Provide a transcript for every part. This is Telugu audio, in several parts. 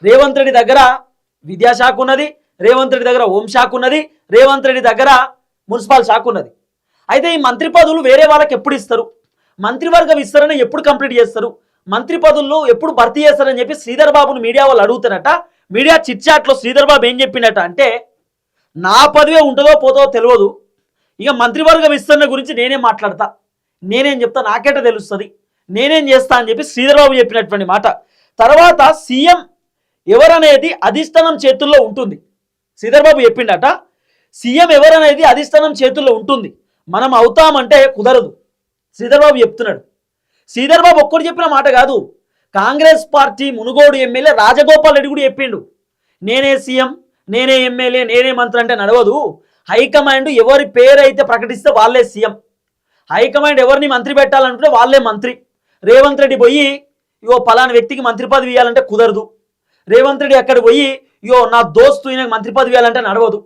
రేవంత్ రెడ్డి దగ్గర విద్యాశాఖ ఉన్నది, రేవంత్ రెడ్డి దగ్గర హోంశాఖ ఉన్నది, రేవంత్ రెడ్డి దగ్గర మున్సిపల్ శాఖ ఉన్నది. అయితే ఈ మంత్రి పదవులు వేరే వాళ్ళకి ఎప్పుడు ఇస్తారు, మంత్రివర్గ విస్తరణ ఎప్పుడు కంప్లీట్ చేస్తారు, మంత్రి పదవుల్లో ఎప్పుడు భర్తీ చేస్తారని చెప్పి శ్రీధర్ బాబును మీడియా వాళ్ళు అడుగుతారట. మీడియా చిట్చాట్లో శ్రీధర్ బాబు ఏం చెప్పిండట అంటే, నా పదవే ఉంటుందో పోతుందో తెలియదు, ఇక మంత్రివర్గ విస్తరణ గురించి నేనేం మాట్లాడతా, నేనేం చెప్తా, నాకేట తెలుస్తుంది, నేనేం చేస్తా అని చెప్పి శ్రీధర్ బాబు చెప్పినటువంటి మాట. తర్వాత సీఎం ఎవరనేది అధిష్టానం చేతుల్లో ఉంటుంది. శ్రీధర్ బాబు చెప్పిండట, సీఎం ఎవరనేది అధిష్టానం చేతుల్లో ఉంటుంది, మనం అవుతామంటే కుదరదు. శ్రీధర్ బాబు చెప్తున్నాడు. శ్రీధర్ బాబు ఒక్కడు చెప్పిన మాట కాదు, కాంగ్రెస్ పార్టీ మునుగోడు ఎమ్మెల్యే రాజగోపాల్ రెడ్డి కూడా చెప్పిండు, నేనే సీఎం, నేనే ఎమ్మెల్యే, నేనే మంత్రి అంటే నడవదు, హైకమాండ్ ఎవరి పేరు అయితే ప్రకటిస్తే వాళ్ళే సీఎం, హైకమాండ్ ఎవరిని మంత్రి పెట్టాలంటే వాళ్ళే మంత్రి. రేవంత్ రెడ్డి పోయి ఇగో పలానా వ్యక్తికి మంత్రి పదవి ఇవ్వాలంటే కుదరదు, రేవంత్ రెడ్డి అక్కడ పోయి ఇగో నా దోస్తు ఈయనకు మంత్రి పదవి ఇవ్వాలంటే నడవదు.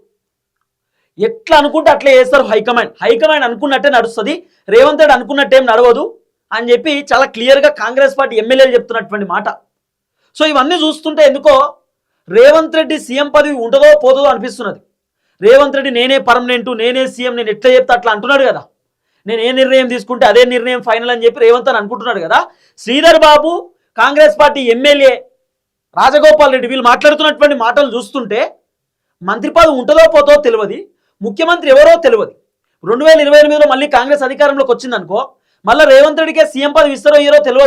ఎట్లా అనుకుంటే అట్లా చేస్తారు హైకమాండ్, హైకమాండ్ అనుకున్నట్టే నడుస్తుంది, రేవంత్ రెడ్డి అనుకున్నట్టేం నడవదు అని చెప్పి చాలా క్లియర్గా కాంగ్రెస్ పార్టీ ఎమ్మెల్యేలు చెప్తున్నటువంటి మాట. సో ఇవన్నీ చూస్తుంటే ఎందుకో రేవంత్ రెడ్డి సీఎం పదవి ఉంటుందో పోతుందో అనిపిస్తున్నది. రేవంత్ రెడ్డి నేనే పర్మనెంట్, నేనే సీఎం, నేను ఎట్లా చెప్తే అట్లా అంటున్నాడు కదా, నేను ఏ నిర్ణయం తీసుకుంటే అదే నిర్ణయం ఫైనల్ అని చెప్పి రేవంత్ అని అనుకుంటున్నాడు కదా. శ్రీధర్ బాబు, కాంగ్రెస్ పార్టీ ఎమ్మెల్యే రాజగోపాల్ రెడ్డి వీళ్ళు మాట్లాడుతున్నటువంటి మాటలు చూస్తుంటే మంత్రి పదవి ఉంటుందో పోతుందో తెలియదు, ముఖ్యమంత్రి ఎవరో తెలియదు. 2028లో మళ్ళీ కాంగ్రెస్ అధికారంలోకి వచ్చిందనుకో, మళ్ళీ రేవంత్ రెడ్డికే సీఎం పదవి ఇస్తారో ఇయ్యరో తెలియదు.